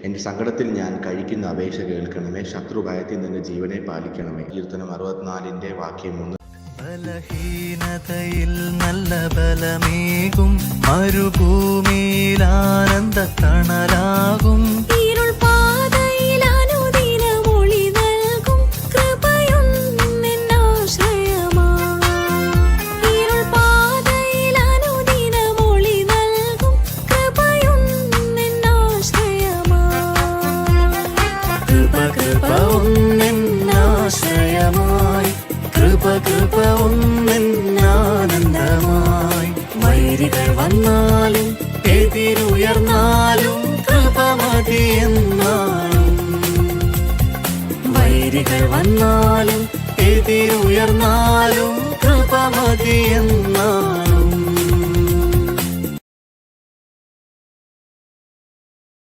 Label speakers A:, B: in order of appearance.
A: എൻ്റെ സങ്കടത്തിൽ ഞാൻ കഴിക്കുന്ന അപേക്ഷ കേൾക്കണമേ. ശത്രുഭയത്തിൽ നിന്ന് ജീവനെ പാലിക്കണമേ. കീർത്തനം 64 വാക്യം 1.
B: ബലഹീനതയിൽ നല്ല ബലമേകും, മരുഭൂമിയിൽ ആനന്ദ തണലാകും. കൃപ ഒന്നെന്നാനന്ദമായി. വൈരികൾ വന്നാലും എതിരുയർന്നാലും കൃപ മതിയെന്നാലും. വൈരികൾ വന്നാലും എതിരുയർന്നാലും കൃപ മതിയെന്നാലും.